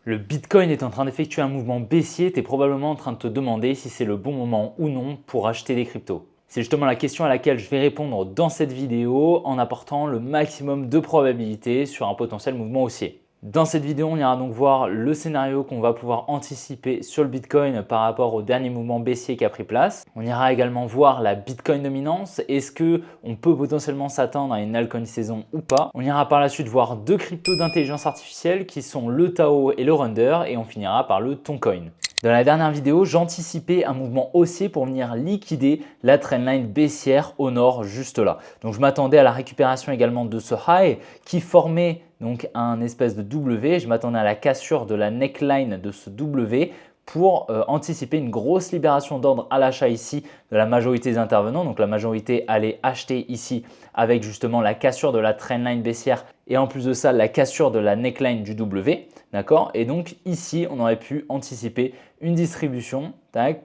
Le Bitcoin est en train d'effectuer un mouvement baissier, tu es probablement en train de te demander si c'est le bon moment ou non pour acheter des cryptos. C'est justement la question à laquelle je vais répondre dans cette vidéo en apportant le maximum de probabilités sur un potentiel mouvement haussier. Dans cette vidéo, on ira donc voir le scénario qu'on va pouvoir anticiper sur le Bitcoin par rapport au dernier mouvement baissier qui a pris place. On ira également voir la Bitcoin dominance. Est-ce qu'on peut potentiellement s'attendre à une altcoin saison ou pas? On ira par la suite voir deux cryptos d'intelligence artificielle qui sont le Tao et le Render et on finira par le Toncoin. Dans la dernière vidéo, j'anticipais un mouvement haussier pour venir liquider la trendline baissière au nord juste là. Donc je m'attendais à la récupération également de ce high qui formait donc un espèce de W. Je m'attendais à la cassure de la neckline de ce W pour anticiper une grosse libération d'ordre à l'achat ici de la majorité des intervenants. Donc la majorité allait acheter ici avec justement la cassure de la trendline baissière et en plus de ça la cassure de la neckline du W. D'accord? Et donc ici, on aurait pu anticiper une distribution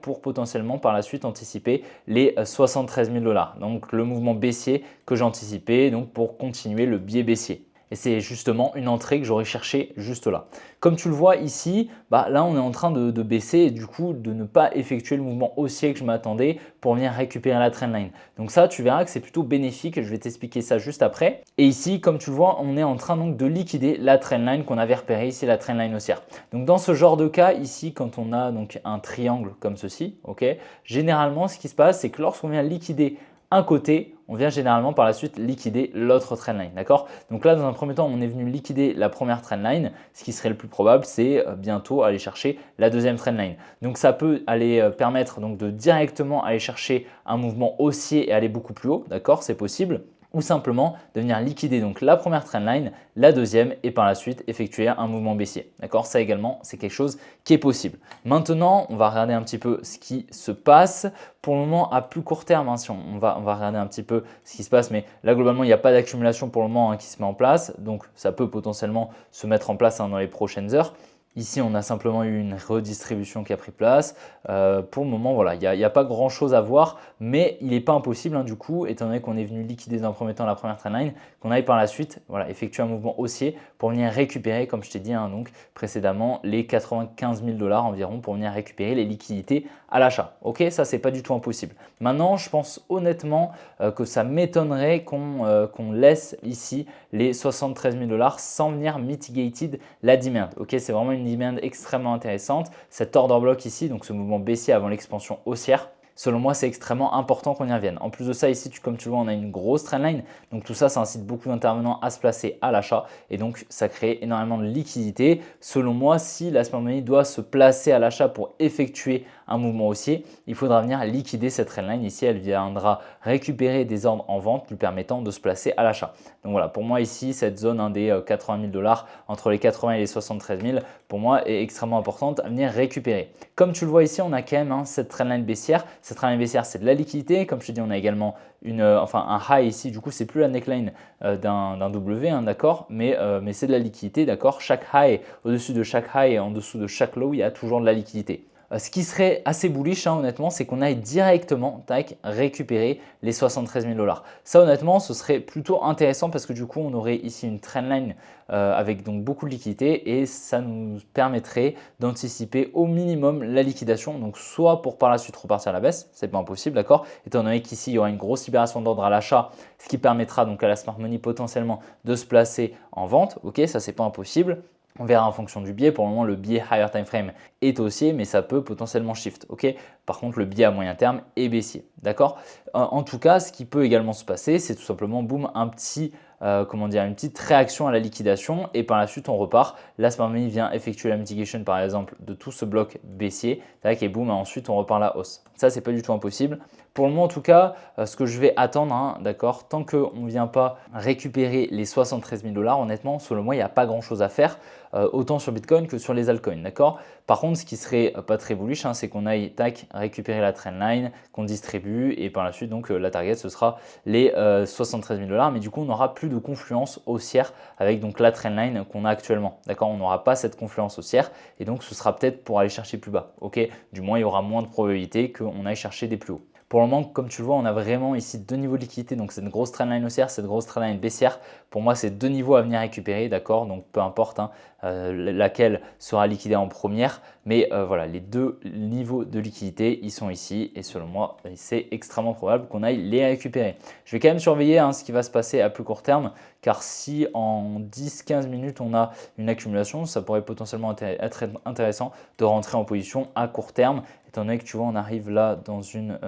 pour potentiellement par la suite anticiper les 73 000 $. Donc le mouvement baissier que j'anticipais donc pour continuer le biais baissier. Et c'est justement une entrée que j'aurais cherché juste là. Comme tu le vois ici, là on est en train de baisser et du coup de ne pas effectuer le mouvement haussier que je m'attendais pour venir récupérer la trendline. Donc ça, tu verras que c'est plutôt bénéfique. Je vais t'expliquer ça juste après. Et ici, comme tu le vois, on est en train donc de liquider la trendline qu'on avait repérée ici, la trendline haussière. Donc dans ce genre de cas ici, quand on a donc un triangle comme ceci, généralement ce qui se passe, c'est que lorsqu'on vient liquider un côté, on vient généralement par la suite liquider l'autre trendline. D'accord? Donc là, dans un premier temps, on est venu liquider la première trendline. Ce qui serait le plus probable, c'est bientôt aller chercher la deuxième trendline. Donc ça peut aller permettre donc de directement aller chercher un mouvement haussier et aller beaucoup plus haut. D'accord? C'est possible. Ou simplement de venir liquider donc la première trendline, la deuxième et par la suite effectuer un mouvement baissier. D'accord? Ça également, c'est quelque chose qui est possible. Maintenant, on va regarder un petit peu ce qui se passe. Pour le moment, à plus court terme, si on va regarder un petit peu ce qui se passe, mais là globalement, il n'y a pas d'accumulation pour le moment qui se met en place. Donc, ça peut potentiellement se mettre en place dans les prochaines heures. Ici, on a simplement eu une redistribution qui a pris place. Pour le moment, voilà, il n'y a pas grand chose à voir, mais il n'est pas impossible du coup, étant donné qu'on est venu liquider dans un premier temps la première trendline, qu'on aille par la suite effectuer un mouvement haussier pour venir récupérer, comme je t'ai dit donc précédemment, les 95 000 $ environ pour venir récupérer les liquidités à l'achat. Ok, ça, c'est pas du tout impossible. Maintenant, je pense honnêtement que ça m'étonnerait qu'on laisse ici les 73 000 $ sans venir mitigated la demand. Ok, c'est vraiment une demand extrêmement intéressante. Cet order block ici, donc ce mouvement baissier avant l'expansion haussière, selon moi, c'est extrêmement important qu'on y revienne. En plus de ça, ici, comme tu le vois, on a une grosse trendline. Donc tout ça, ça incite beaucoup d'intervenants à se placer à l'achat et donc ça crée énormément de liquidité. Selon moi, si la smart money doit se placer à l'achat pour effectuer un mouvement haussier, il faudra venir liquider cette trendline. Ici, elle viendra récupérer des ordres en vente lui permettant de se placer à l'achat. Donc voilà, pour moi ici, cette zone des 80 000 $, entre les 80 et les 73 000, pour moi est extrêmement importante à venir récupérer. Comme tu le vois ici, on a quand même cette trendline baissière. Cette trendline baissière, c'est de la liquidité. Comme je te dis, on a également un high ici. Du coup, c'est plus la neckline d'un W, d'accord, mais c'est de la liquidité, d'accord. Chaque high, au-dessus de chaque high et en dessous de chaque low, il y a toujours de la liquidité. Ce qui serait assez bullish, honnêtement, c'est qu'on aille directement récupérer les 73 000 $. Ça, honnêtement, ce serait plutôt intéressant parce que du coup, on aurait ici une trendline avec donc beaucoup de liquidité et ça nous permettrait d'anticiper au minimum la liquidation. Donc, soit pour par la suite repartir à la baisse, c'est pas impossible, d'accord, étant donné qu'ici, il y aura une grosse libération d'ordre à l'achat, ce qui permettra donc à la smart money potentiellement de se placer en vente. Ok, ça, c'est pas impossible. On verra en fonction du biais. Pour le moment, le biais higher time frame est haussier, mais ça peut potentiellement shift. Ok. Par contre, le biais à moyen terme est baissier. D'accord. En tout cas, ce qui peut également se passer, c'est tout simplement boum, une petite réaction à la liquidation et par la suite, on repart. La smart money vient effectuer la mitigation, par exemple, de tout ce bloc baissier. Et boum, ensuite, on repart la hausse. Ça, c'est pas du tout impossible. Pour le moment, en tout cas, ce que je vais attendre, d'accord, tant qu'on ne vient pas récupérer les 73 000 $, honnêtement, selon moi, il n'y a pas grand-chose à faire, autant sur Bitcoin que sur les altcoins, d'accord. Par contre, ce qui serait pas très bullish, c'est qu'on aille récupérer la trendline, qu'on distribue et par la suite, donc la target, ce sera les 73 000 $. Mais du coup, on n'aura plus de confluence haussière avec donc la trendline qu'on a actuellement, d'accord. On n'aura pas cette confluence haussière et donc ce sera peut-être pour aller chercher plus bas, ok. Du moins, il y aura moins de probabilité qu'on aille chercher des plus hauts. Pour le moment, comme tu le vois, on a vraiment ici deux niveaux de liquidité. Donc, c'est une grosse trendline haussière, cette grosse trendline baissière. Pour moi, c'est deux niveaux à venir récupérer, d'accord? Donc, peu importe hein, laquelle sera liquidée en première. Mais voilà, les deux niveaux de liquidité, ils sont ici. Et selon moi, c'est extrêmement probable qu'on aille les récupérer. Je vais quand même surveiller hein, ce qui va se passer à plus court terme. Car si en 10-15 minutes, on a une accumulation, ça pourrait potentiellement être intéressant de rentrer en position à court terme. Étant donné que tu vois, on arrive là dans une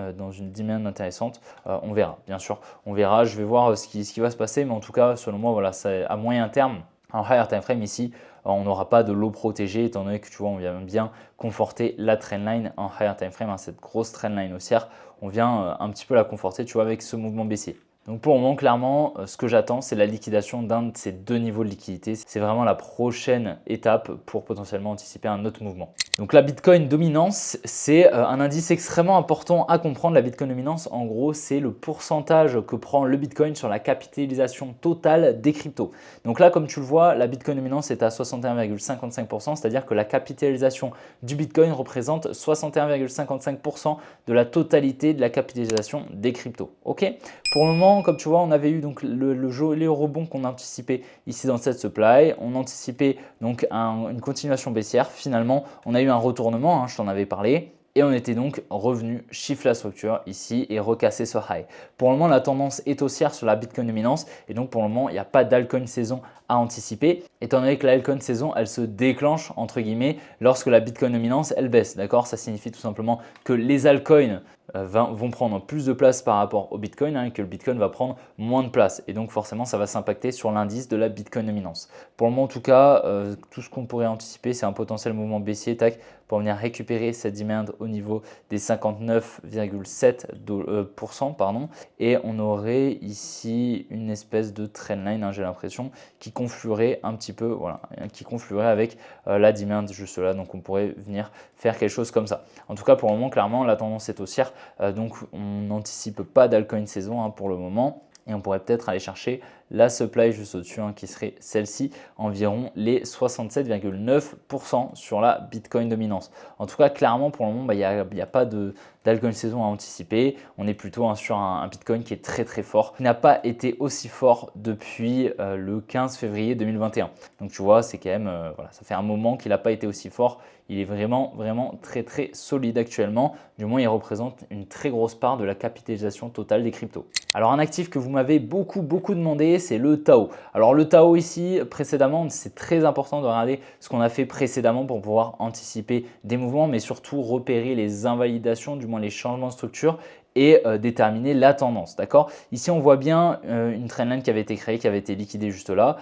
demand intéressante, on verra, bien sûr, on verra. Je vais voir ce qui va se passer, mais en tout cas, selon moi, voilà, c'est à moyen terme. En higher time frame ici, on n'aura pas de lot protégé, étant donné que tu vois, on vient bien conforter la trendline en higher time frame, hein, cette grosse trendline haussière, on vient un petit peu la conforter, tu vois, avec ce mouvement baissier. Donc pour le moment, clairement, ce que j'attends, c'est la liquidation d'un de ces deux niveaux de liquidité. C'est vraiment la prochaine étape pour potentiellement anticiper un autre mouvement. Donc la Bitcoin dominance, c'est un indice extrêmement important à comprendre. La Bitcoin dominance, en gros, c'est le pourcentage que prend le Bitcoin sur la capitalisation totale des cryptos. Donc là, comme tu le vois, la Bitcoin dominance est à 61,55%, c'est-à-dire que la capitalisation du Bitcoin représente 61,55% de la totalité de la capitalisation des cryptos. Ok? Pour le moment, comme tu vois, on avait eu donc le joli rebond qu'on anticipait ici dans cette supply. On anticipait donc une continuation baissière. Finalement, on a eu un retournement, hein, je t'en avais parlé. Et on était donc revenu chiffre la structure ici et recasser ce high. Pour le moment, la tendance est haussière sur la Bitcoin dominance et donc pour le moment, il n'y a pas d'altcoin saison à anticiper. Étant donné que la altcoin saison, elle se déclenche entre guillemets lorsque la Bitcoin dominance, elle baisse. D'accord? Ça signifie tout simplement que les altcoins vont prendre plus de place par rapport au Bitcoin hein, et que le Bitcoin va prendre moins de place. Et donc forcément, ça va s'impacter sur l'indice de la Bitcoin dominance. Pour le moment, en tout cas, tout ce qu'on pourrait anticiper, c'est un potentiel mouvement baissier pour venir récupérer cette demand au niveau des 59,7%. Et on aurait ici une espèce de trendline, hein, j'ai l'impression, qui confluerait un petit peu, voilà, qui confluerait avec la demand juste là. Donc on pourrait venir faire quelque chose comme ça. En tout cas, pour le moment, clairement, la tendance est haussière. Donc on n'anticipe pas d'altcoin saison hein, pour le moment. Et on pourrait peut-être aller chercher la supply juste au-dessus hein, qui serait celle-ci, environ les 67,9% sur la Bitcoin dominance. En tout cas, clairement, pour le moment, il n'y a pas d'altcoin saison à anticiper. On est plutôt hein, sur un Bitcoin qui est très très fort, qui n'a pas été aussi fort depuis le 15 février 2021. Donc tu vois, c'est quand même, voilà, ça fait un moment qu'il n'a pas été aussi fort. Il est vraiment très très solide actuellement. Du moins, il représente une très grosse part de la capitalisation totale des cryptos. Alors un actif que vous m'avez beaucoup demandé, c'est le Tao. Alors le Tao ici, précédemment, c'est très important de regarder ce qu'on a fait précédemment pour pouvoir anticiper des mouvements, mais surtout repérer les invalidations, du moins les changements de structure et déterminer la tendance. D'accord? Ici, on voit bien une trendline qui avait été créée, qui avait été liquidée juste là.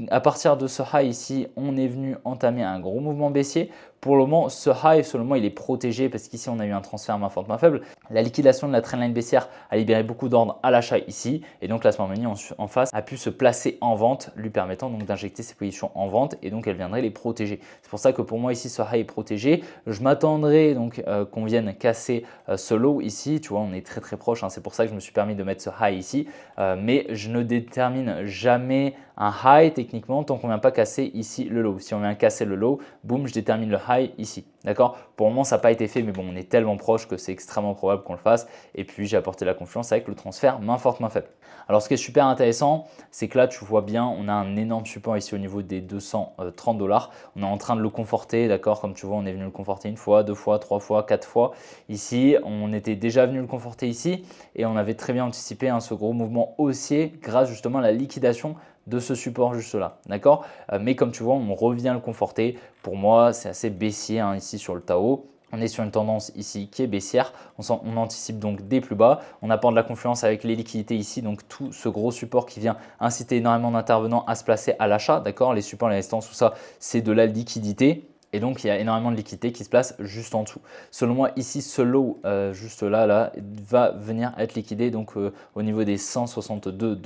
À partir de ce high ici, on est venu entamer un gros mouvement baissier. Pour le moment, ce high, selon moi, il est protégé parce qu'ici, on a eu un transfert main forte, main faible. La liquidation de la trendline baissière a libéré beaucoup d'ordres à l'achat ici. Et donc, la smart money en face a pu se placer en vente, lui permettant donc d'injecter ses positions en vente. Et donc, elle viendrait les protéger. C'est pour ça que pour moi, ici, ce high est protégé. Je m'attendrai donc qu'on vienne casser ce low ici. Tu vois, on est très proche. Hein. C'est pour ça que je me suis permis de mettre ce high ici. Mais je ne détermine jamais un high techniquement tant qu'on ne vient pas casser ici le low. Si on vient casser le low, boum, je détermine le high ici. D'accord? Pour le moment, ça n'a pas été fait, mais bon, on est tellement proche que c'est extrêmement probable qu'on le fasse. Et puis, j'ai apporté la confiance avec le transfert main forte, main faible. Alors, ce qui est super intéressant, c'est que là, tu vois bien, on a un énorme support ici au niveau des 230 $. On est en train de le conforter, d'accord? Comme tu vois, on est venu le conforter une fois, deux fois, trois fois, quatre fois. Ici, on était déjà venu le conforter ici et on avait très bien anticipé hein, ce gros mouvement haussier grâce justement à la liquidation de ce support juste là, d'accord? Mais comme tu vois, on revient le conforter. Pour moi, c'est assez baissier hein, ici sur le Tao. On est sur une tendance ici qui est baissière. On anticipe donc des plus bas. On apporte de la confiance avec les liquidités ici. Donc, tout ce gros support qui vient inciter énormément d'intervenants à se placer à l'achat. D'accord? Les supports, les résistances, tout ça, c'est de la liquidité. Et donc, il y a énormément de liquidité qui se place juste en dessous. Selon moi, ici, ce lot juste là, va venir être liquidé donc, au niveau des 162 $.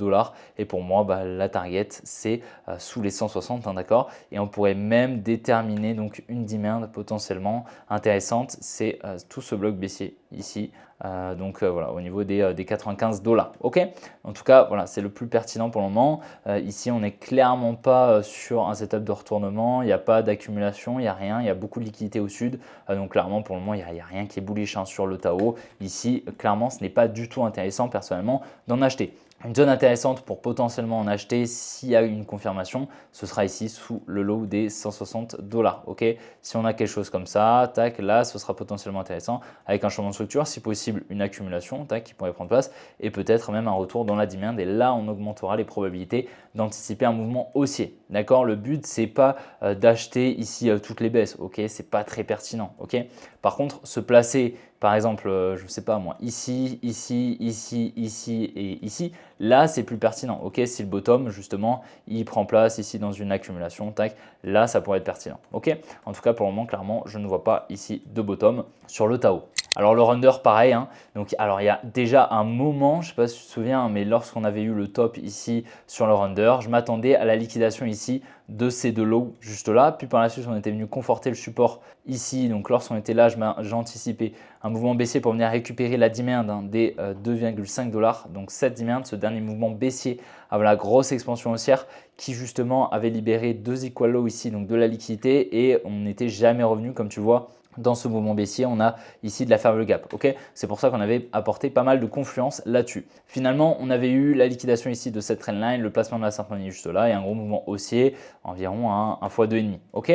Et pour moi, la target, c'est sous les 160, hein, d'accord? Et on pourrait même déterminer donc, une demand potentiellement intéressante. C'est tout ce bloc baissier ici Voilà, au niveau des 95 $. Ok, en tout cas, voilà, c'est le plus pertinent pour le moment. Ici, on n'est clairement pas sur un setup de retournement. Il n'y a pas d'accumulation, il n'y a rien. Il y a beaucoup de liquidité au sud. Donc, clairement, pour le moment, il n'y a rien qui est bullish sur le Tao. Ici, clairement, ce n'est pas du tout intéressant personnellement d'en acheter. Une zone intéressante pour potentiellement en acheter s'il y a une confirmation, ce sera ici sous le low des 160 $. Ok, si on a quelque chose comme ça, tac, là, ce sera potentiellement intéressant avec un changement de structure, si possible une accumulation, tac, qui pourrait prendre place et peut-être même un retour dans la demand. Et là, on augmentera les probabilités d'anticiper un mouvement haussier. D'accord, le but, c'est pas d'acheter ici toutes les baisses. Ok, c'est pas très pertinent. Ok, par contre, se placer par exemple, je ne sais pas moi, ici, ici, ici, ici et ici, là c'est plus pertinent. Ok, si le bottom justement il prend place ici dans une accumulation, tac, là ça pourrait être pertinent. Ok, en tout cas pour le moment clairement je ne vois pas ici de bottom sur le Tao. Alors le Runder pareil, hein. Donc alors il y a déjà un moment, je ne sais pas si tu te souviens, mais lorsqu'on avait eu le top ici sur le Runder, je m'attendais à la liquidation ici de ces deux lows juste là. Puis par la suite, on était venu conforter le support ici. Donc lorsqu'on était là, j'ai anticipé un mouvement baissier pour venir récupérer la demand des 2,5 $. Donc cette demand, ce dernier mouvement baissier avant la grosse expansion haussière qui justement avait libéré deux equal lows ici, donc de la liquidité et on n'était jamais revenu comme tu vois. Dans ce mouvement baissier, on a ici de la ferme gap. Ok, c'est pour ça qu'on avait apporté pas mal de confluence là-dessus. Finalement, on avait eu la liquidation ici de cette trendline, le placement de la symphonie juste là et un gros mouvement haussier, environ un x2,5. Ok,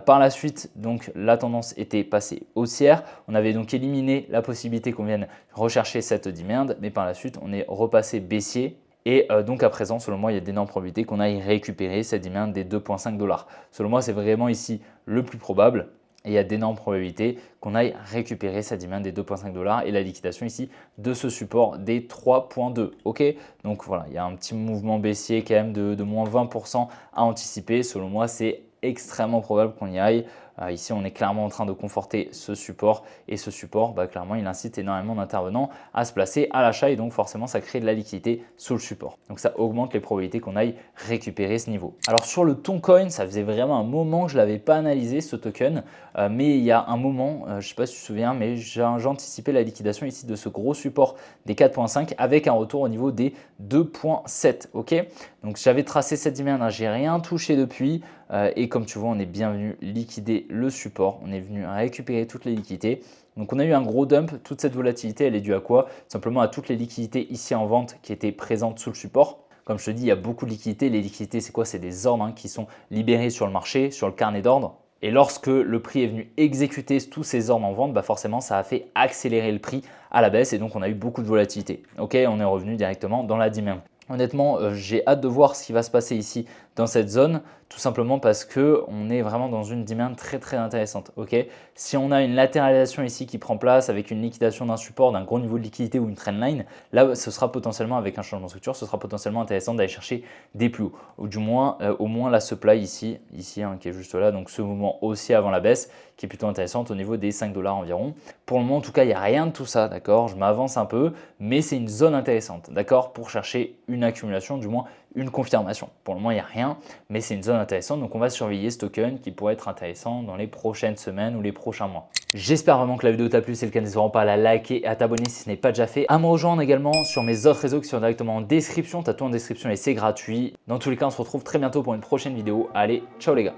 par la suite, donc la tendance était passée haussière. On avait donc éliminé la possibilité qu'on vienne rechercher cette demand, mais par la suite, on est repassé baissier. Et donc à présent, selon moi, il y a d'énormes probabilités qu'on aille récupérer cette demand des 2,5 $. Selon moi, c'est vraiment ici le plus probable. Et il y a d'énormes probabilités qu'on aille récupérer sa demand des 2,5 $ et la liquidation ici de ce support des 3,2. Ok, donc voilà, il y a un petit mouvement baissier quand même de moins 20% à anticiper. Selon moi, c'est extrêmement probable qu'on y aille. Ici, on est clairement en train de conforter ce support et ce support, clairement, il incite énormément d'intervenants à se placer à l'achat et donc forcément, ça crée de la liquidité sous le support. Donc, ça augmente les probabilités qu'on aille récupérer ce niveau. Alors, sur le Toncoin, ça faisait vraiment un moment que je ne l'avais pas analysé ce token, mais il y a un moment, je ne sais pas si tu te souviens, mais j'anticipais la liquidation ici de ce gros support des 4,5 avec un retour au niveau des 2,7. Ok, donc j'avais tracé cette demand, j'ai rien touché depuis. Et comme tu vois, on est bien venu liquider le support. On est venu récupérer toutes les liquidités. Donc, on a eu un gros dump. Toute cette volatilité, elle est due à quoi? Simplement à toutes les liquidités ici en vente qui étaient présentes sous le support. Comme je te dis, il y a beaucoup de liquidités. Les liquidités, c'est quoi? C'est des ordres qui sont libérés sur le marché, sur le carnet d'ordre. Et lorsque le prix est venu exécuter tous ces ordres en vente, forcément, ça a fait accélérer le prix à la baisse et donc on a eu beaucoup de volatilité. Ok, on est revenu directement dans la demand. Honnêtement, j'ai hâte de voir ce qui va se passer ici dans cette zone, tout simplement parce qu'on est vraiment dans une demand très très intéressante. Okay, si on a une latéralisation ici qui prend place avec une liquidation d'un support, d'un gros niveau de liquidité ou une trendline, là ce sera potentiellement avec un changement de structure, ce sera potentiellement intéressant d'aller chercher des plus hauts. Ou du moins, au moins la supply ici qui est juste là, donc ce mouvement haussier avant la baisse qui est plutôt intéressante au niveau des 5 $ environ. Pour le moment, en tout cas, il n'y a rien de tout ça, d'accord? Je m'avance un peu, mais c'est une zone intéressante, d'accord? Pour chercher une accumulation, du moins une confirmation. Pour le moment, il n'y a rien, mais c'est une zone intéressante. Donc, on va surveiller ce token qui pourrait être intéressant dans les prochaines semaines ou les prochains mois. J'espère vraiment que la vidéo t'a plu. Si c'est le cas, n'hésite vraiment pas à la liker et à t'abonner si ce n'est pas déjà fait. À me rejoindre également sur mes autres réseaux qui sont directement en description. Tu as tout en description et c'est gratuit. Dans tous les cas, on se retrouve très bientôt pour une prochaine vidéo. Allez, ciao les gars!